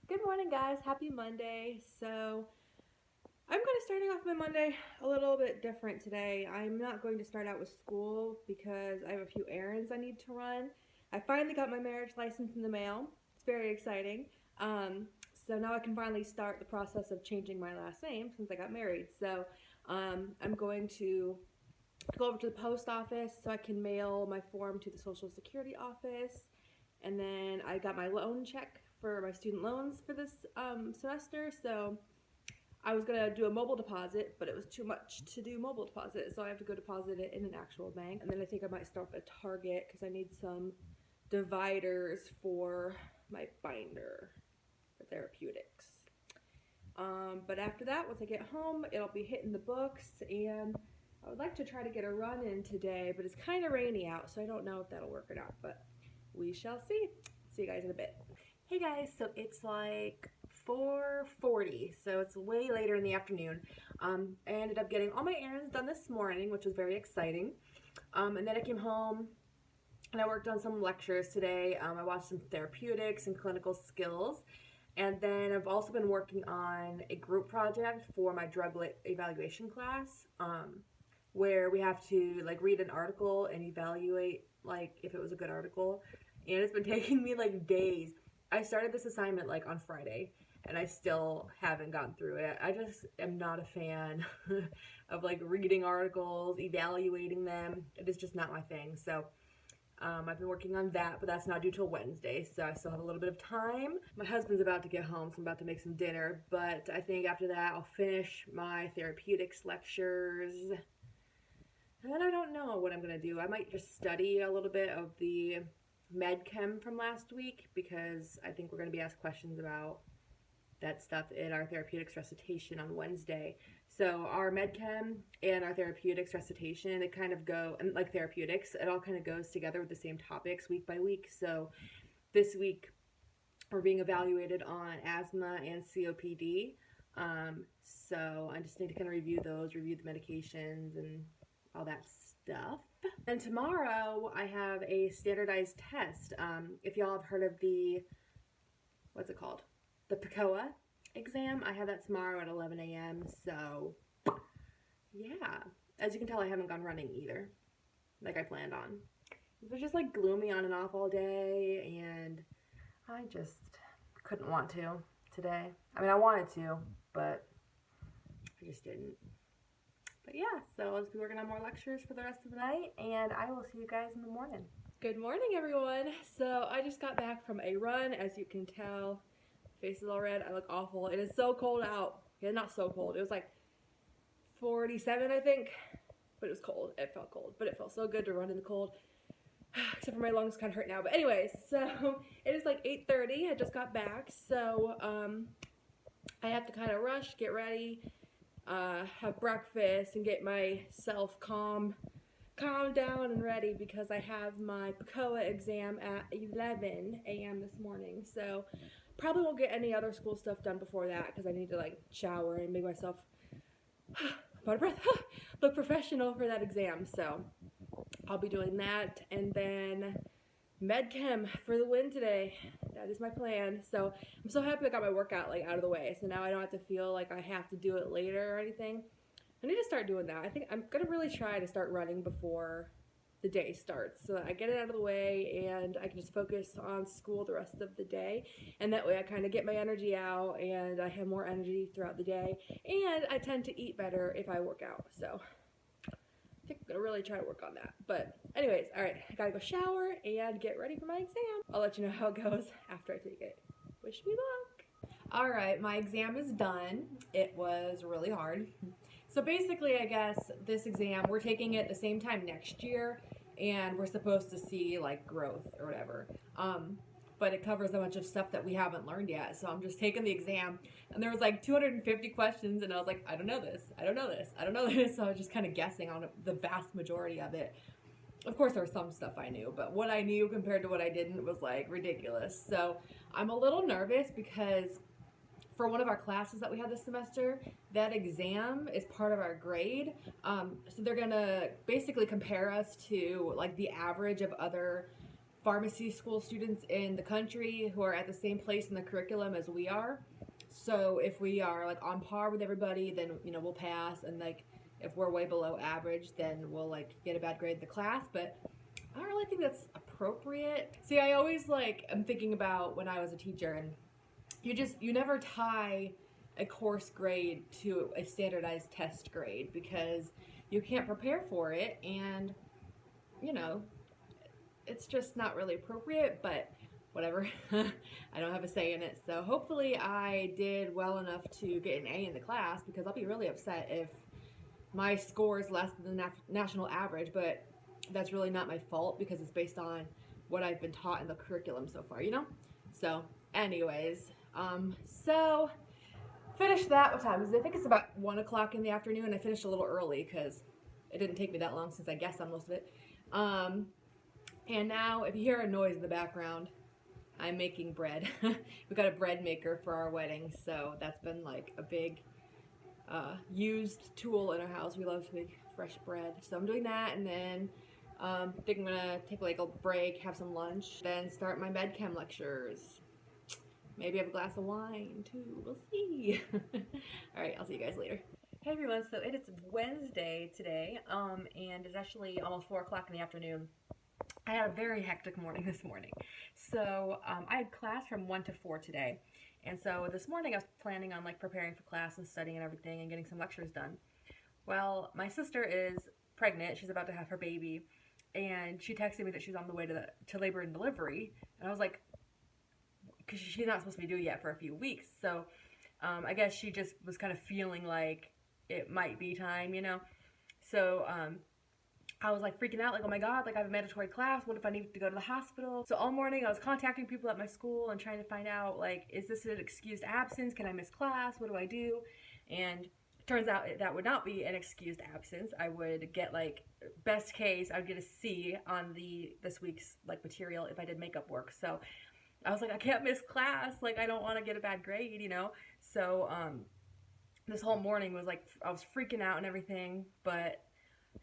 Good morning, guys. Happy Monday. So, I'm kind of starting off my Monday a little bit different today. I'm not going to start out with school because I have a few errands I need to run. I finally got my marriage license in the mail. It's very exciting. So now I can finally start the process of changing my last name since I got married. So, I'm going to go over to the post office so I can mail my form to the Social Security office. And then I got my loan check for my student loans for this semester. So I was gonna do a mobile deposit, but it was too much to do mobile deposit, so I have to go deposit it in an actual bank. And then I think I might start at Target because I need some dividers for my binder for therapeutics. But after that, once I get home, it'll be hitting the books, and I would like to try to get a run in today, but it's kind of rainy out, so I don't know if that'll work or not, but we shall see. See you guys in a bit. Hey guys, so it's like 4:40, so it's way later in the afternoon. I ended up getting all my errands done this morning, which was very exciting. And then I came home and I worked on some lectures today. I watched some therapeutics and clinical skills. And then I've also been working on a group project for my drug evaluation class, where we have to like read an article and evaluate like if it was a good article. And it's been taking me like days. I started this assignment like on Friday and I still haven't gotten through it. I just am not a fan of like reading articles, evaluating them. It is just not my thing. So I've been working on that, but that's not due till Wednesday, so I still have a little bit of time. My husband's about to get home, so I'm about to make some dinner, but I think after that I'll finish my therapeutics lectures. And then I don't know what I'm going to do. I might just study a little bit of the med chem from last week because I think we're going to be asked questions about that stuff in our therapeutics recitation on Wednesday. So our med chem and our therapeutics recitation, they kind of go, and like therapeutics, it all kind of goes together with the same topics week by week. So this week we're being evaluated on asthma and COPD. So I just need to kind of review those, review the medications and all that stuff. And tomorrow I have a standardized test. If y'all have heard of the, what's it called? The PCOA exam. I have that tomorrow at 11 a.m. So yeah, as you can tell, I haven't gone running either, like I planned on. It was just like gloomy on and off all day, and I just couldn't want to today. I mean, I wanted to, but I just didn't. But yeah, so I'll just be working on more lectures for the rest of the night, and I will see you guys in the morning. Good morning, everyone. So I just got back from a run. As you can tell, face is all red. I look awful. It is so cold out. Yeah, not so cold. It was like 47, I think, but it was cold. It felt cold, but it felt so good to run in the cold. Except for my lungs kind of hurt now. But anyways, so it is like 8:30. I just got back, so I have to kind of rush, get ready, have breakfast, and get myself calm down and ready because I have my PCOA exam at 11 a.m. this morning. So probably won't get any other school stuff done before that because I need to like shower and make myself out of breath, look professional for that exam. So I'll be doing that, and then med chem for the win today. That is my plan. So I'm so happy I got my workout like out of the way. So now I don't have to feel like I have to do it later or anything. I need to start doing that. I think I'm gonna really try to start running before the day starts so that I get it out of the way and I can just focus on school the rest of the day, and that way I kind of get my energy out and I have more energy throughout the day, and I tend to eat better if I work out. So I think I'm gonna really try to work on that. But anyways, all right, I gotta go shower and get ready for my exam. I'll let you know how it goes after I take it. Wish me luck. All right, my exam is done. It was really hard. So basically, I guess this exam, we're taking it at the same time next year, and we're supposed to see like growth or whatever. But it covers a bunch of stuff that we haven't learned yet. So I'm just taking the exam, and there was like 250 questions, and I was like, I don't know this, I don't know this, I don't know this. So I was just kind of guessing on the vast majority of it. Of course, there was some stuff I knew, but what I knew compared to what I didn't was like ridiculous. So I'm a little nervous because for one of our classes that we had this semester, that exam is part of our grade. So they're gonna basically compare us to like the average of other pharmacy school students in the country who are at the same place in the curriculum as we are. So if we are like on par with everybody, then we'll pass, and like if we're way below average, then we'll like get a bad grade in the class. But I don't really think that's appropriate. See, I always I'm thinking about when I was a teacher, and you never tie a course grade to a standardized test grade because you can't prepare for it, and it's just not really appropriate, but whatever. I don't have a say in it. So hopefully I did well enough to get an A in the class, because I'll be really upset if my score is less than the national average, but that's really not my fault because it's based on what I've been taught in the curriculum so far, So anyways, so finished that. What time is it? I think it's about 1 o'clock in the afternoon. I finished a little early because it didn't take me that long since I guessed on most of it. And now if you hear a noise in the background, I'm making bread. We got a bread maker for our wedding, so that's been like a big used tool in our house. We love to make fresh bread. So I'm doing that, and then I think I'm gonna take like a break, have some lunch, then start my med chem lectures. Maybe have a glass of wine too. We'll see. All right, I'll see you guys later. Hey everyone, so it is Wednesday today, and it's actually almost 4 o'clock in the afternoon. I had a very hectic morning this morning. So I had class from 1 to 4 today. And so this morning I was planning on like preparing for class and studying and everything and getting some lectures done. Well, my sister is pregnant. She's about to have her baby. And she texted me that she's on the way to labor and delivery. And I was like, because she's not supposed to be due yet for a few weeks. So I guess she just was kind of feeling like it might be time, So I was like freaking out, like, oh my god, like I have a mandatory class, what if I need to go to the hospital? So all morning I was contacting people at my school and trying to find out, like, is this an excused absence? Can I miss class? What do I do? And turns out that would not be an excused absence. I would get like, best case, I would get a C on this week's like material if I did makeup work. So I was like, I can't miss class, like I don't want to get a bad grade, So this whole morning was like, I was freaking out and everything, but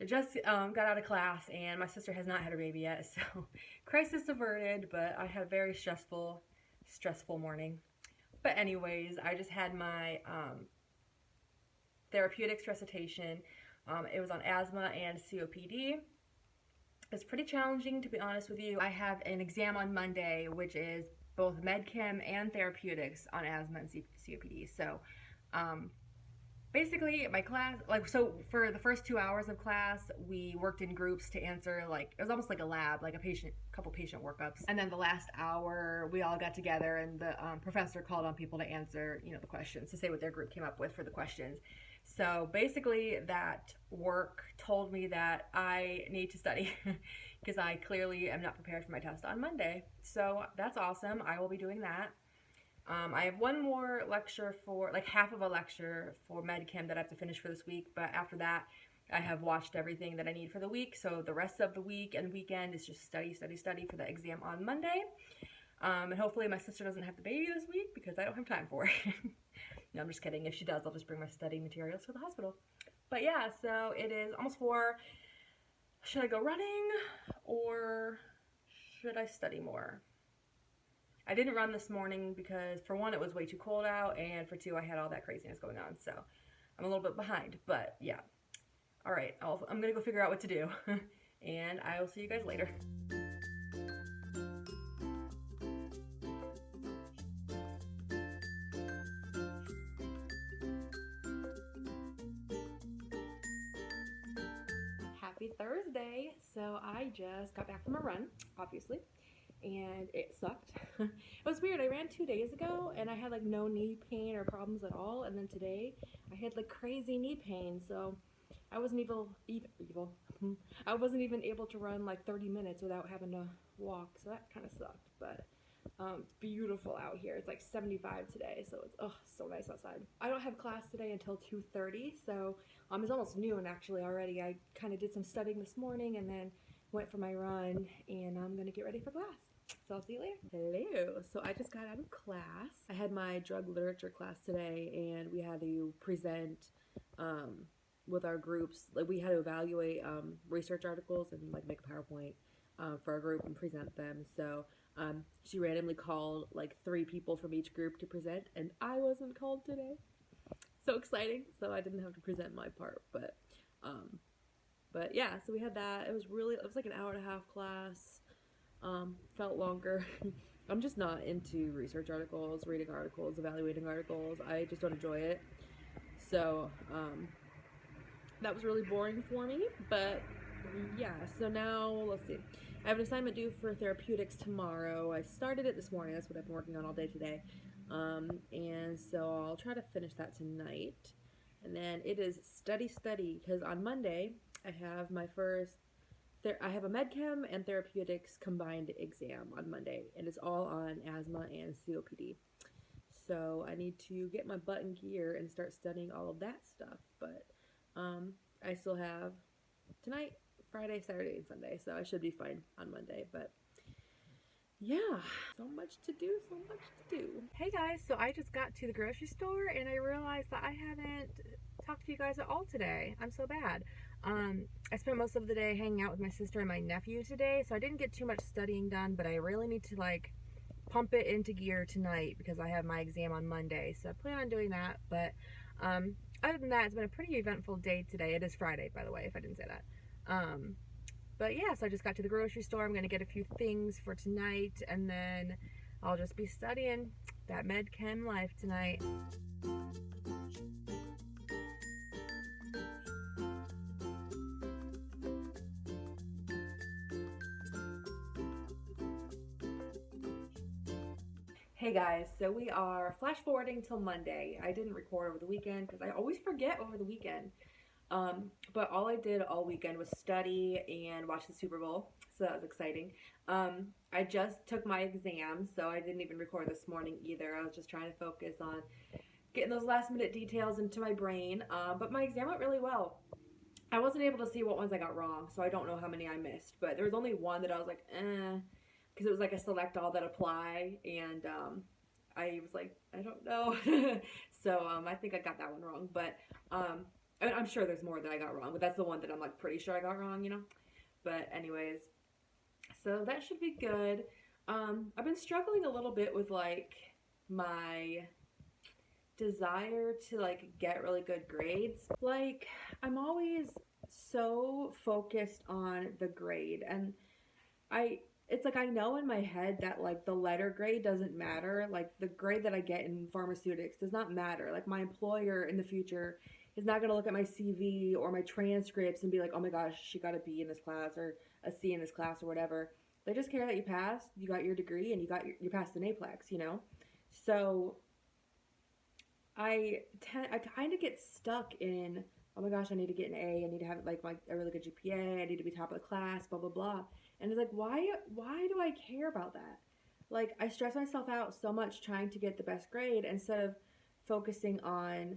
I just got out of class, and my sister has not had her baby yet, so crisis averted, but I had a very stressful morning. But anyways, I just had my therapeutics recitation. It was on asthma and COPD. It's pretty challenging, to be honest with you. I have an exam on Monday, which is both med chem and therapeutics on asthma and COPD. So basically, my class, so for the first 2 hours of class, we worked in groups to answer, it was almost like a lab, like couple patient workups. And then the last hour, we all got together, and the professor called on people to answer, the questions, to say what their group came up with for the questions. So basically, that work told me that I need to study because I clearly am not prepared for my test on Monday. So that's awesome. I will be doing that. I have one more lecture half of a lecture for med chem that I have to finish for this week, but after that I have watched everything that I need for the week, so the rest of the week and weekend is just study for the exam on Monday. And hopefully my sister doesn't have the baby this week because I don't have time for it. No, I'm just kidding. If she does, I'll just bring my study materials to the hospital. But yeah, so it is almost 4. Should I go running or should I study more? I didn't run this morning because, for one, it was way too cold out, and for two, I had all that craziness going on, so I'm a little bit behind, but yeah. All right, I'm gonna go figure out what to do, and I will see you guys later. Happy Thursday! So I just got back from a run, obviously. And it sucked. It was weird. I ran 2 days ago and I had like no knee pain or problems at all. And then today I had like crazy knee pain. So I wasn't I wasn't even able to run like 30 minutes without having to walk. So that kind of sucked. But it's beautiful out here. It's like 75 today. So it's so nice outside. I don't have class today until 2:30. So it's almost noon actually already. I kind of did some studying this morning and then went for my run, and I'm gonna get ready for class. So I'll see you later. Hello. So I just got out of class. I had my drug literature class today, and we had to present with our groups. Like we had to evaluate research articles and like make a PowerPoint for a group and present them. So she randomly called like 3 people from each group to present, and I wasn't called today. So exciting! So I didn't have to present my part, um, but yeah. So we had that. It was like an hour and a half class. Felt longer. I'm just not into research articles, reading articles, evaluating articles. I just don't enjoy it. So that was really boring for me. But yeah, so now let's see. I have an assignment due for therapeutics tomorrow. I started it this morning. That's what I've been working on all day today. And so I'll try to finish that tonight. And then it is study because on Monday I have my first I have a medchem and therapeutics combined exam on Monday, and it's all on asthma and COPD. So I need to get my butt in gear and start studying all of that stuff. But I still have tonight, Friday, Saturday, and Sunday, so I should be fine on Monday. But yeah, so much to do, so much to do. Hey guys, so I just got to the grocery store and I realized that I haven't talked to you guys at all today. I'm so bad. I spent most of the day hanging out with my sister and my nephew today, so I didn't get too much studying done, but I really need to like pump it into gear tonight because I have my exam on Monday, so I plan on doing that. But other than that, it's been a pretty eventful day today. It is Friday, by the way, if I didn't say that. But yeah, so I just got to the grocery store. I'm going to get a few things for tonight, and then I'll just be studying that med chem life tonight. Hey guys, so we are flash forwarding till Monday. I didn't record over the weekend because I always forget over the weekend. But all I did all weekend was study and watch the Super Bowl, so that was exciting. I just took my exam, so I didn't even record this morning either. I was just trying to focus on getting those last minute details into my brain, but my exam went really well. I wasn't able to see what ones I got wrong, so I don't know how many I missed, but there was only one that I was like, because it was like a select all that apply, and I was like, I don't know. So I think I got that one wrong, but I mean, I'm sure there's more that I got wrong, but that's the one that I'm like pretty sure I got wrong, you know. But anyways, so that should be good. I've been struggling a little bit with like my desire to like get really good grades. Like I'm always so focused on the grade, and it's like I know in my head that like the letter grade doesn't matter. Like the grade that I get in pharmaceutics does not matter. Like my employer in the future is not going to look at my CV or my transcripts and be like, oh my gosh, she got a B in this class or a C in this class or whatever. They just care that you passed, you got your degree, and you passed an APLEX, you know? So I kind of get stuck in, oh my gosh, I need to get an A, I need to have like a really good GPA, I need to be top of the class, blah blah blah. And it's like, why do I care about that? Like I stress myself out so much trying to get the best grade instead of focusing on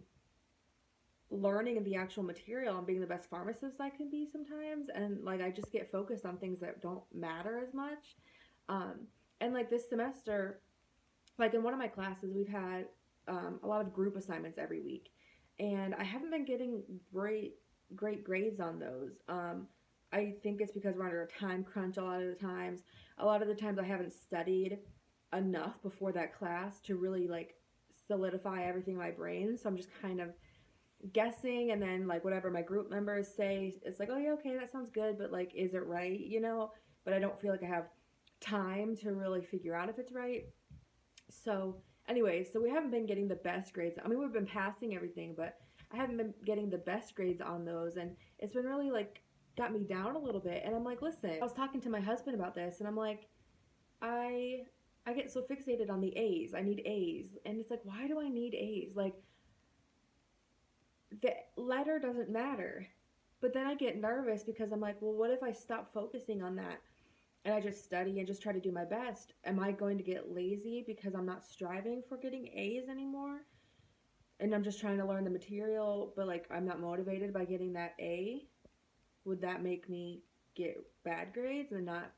learning the actual material and being the best pharmacist I can be sometimes. And like I just get focused on things that don't matter as much. And like this semester, like in one of my classes, we've had a lot of group assignments every week, and I haven't been getting great grades on those. I think it's because we're under a time crunch a lot of the times. A lot of the times I haven't studied enough before that class to really like solidify everything in my brain. So I'm just kind of guessing, and then like whatever my group members say, it's like, oh yeah, okay, that sounds good, but like, is it right? You know, but I don't feel like I have time to really figure out if it's right. So anyway, so we haven't been getting the best grades. I mean, we've been passing everything, but I haven't been getting the best grades on those, and it's been really like got me down a little bit. And I'm like, listen, I was talking to my husband about this, and I'm like, I get so fixated on the A's. I need A's, and it's like, why do I need A's? Like the letter doesn't matter. But then I get nervous because I'm like, well, what if I stop focusing on that and I just study and just try to do my best? Am I going to get lazy because I'm not striving for getting A's anymore? And I'm just trying to learn the material, but like I'm not motivated by getting that A? Would that make me get bad grades and not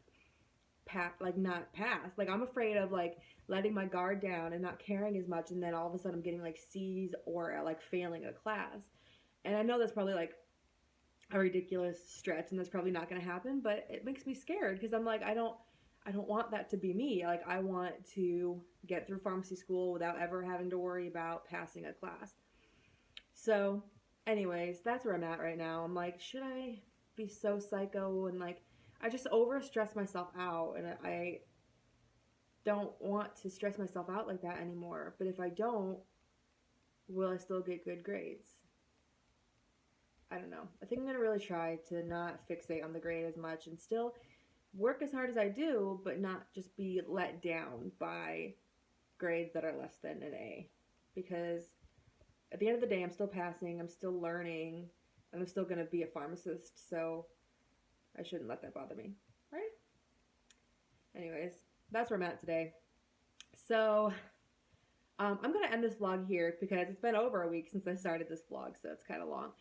pass? Like I'm afraid of like letting my guard down and not caring as much, and then all of a sudden I'm getting like C's or like failing a class. And I know that's probably like a ridiculous stretch, and that's probably not going to happen, but it makes me scared because I'm like, I don't want that to be me. Like, I want to get through pharmacy school without ever having to worry about passing a class. So, anyways, that's where I'm at right now. I'm like, should I be so psycho? And like, I just over stress myself out, and I don't want to stress myself out like that anymore. But if I don't, will I still get good grades? I don't know. I think I'm gonna really try to not fixate on the grade as much and still work as hard as I do, but not just be let down by grades that are less than an A. Because at the end of the day, I'm still passing, I'm still learning, and I'm still gonna be a pharmacist, so I shouldn't let that bother me, right? Anyways, that's where I'm at today. So, I'm going to end this vlog here because it's been over a week since I started this vlog, so it's kind of long.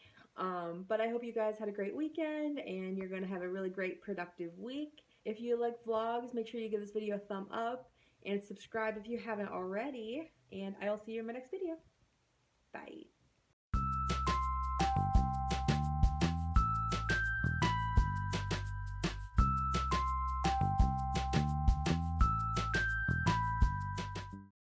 But I hope you guys had a great weekend and you're going to have a really great productive week. If you like vlogs, make sure you give this video a thumb up and subscribe if you haven't already. And I'll see you in my next video. Bye.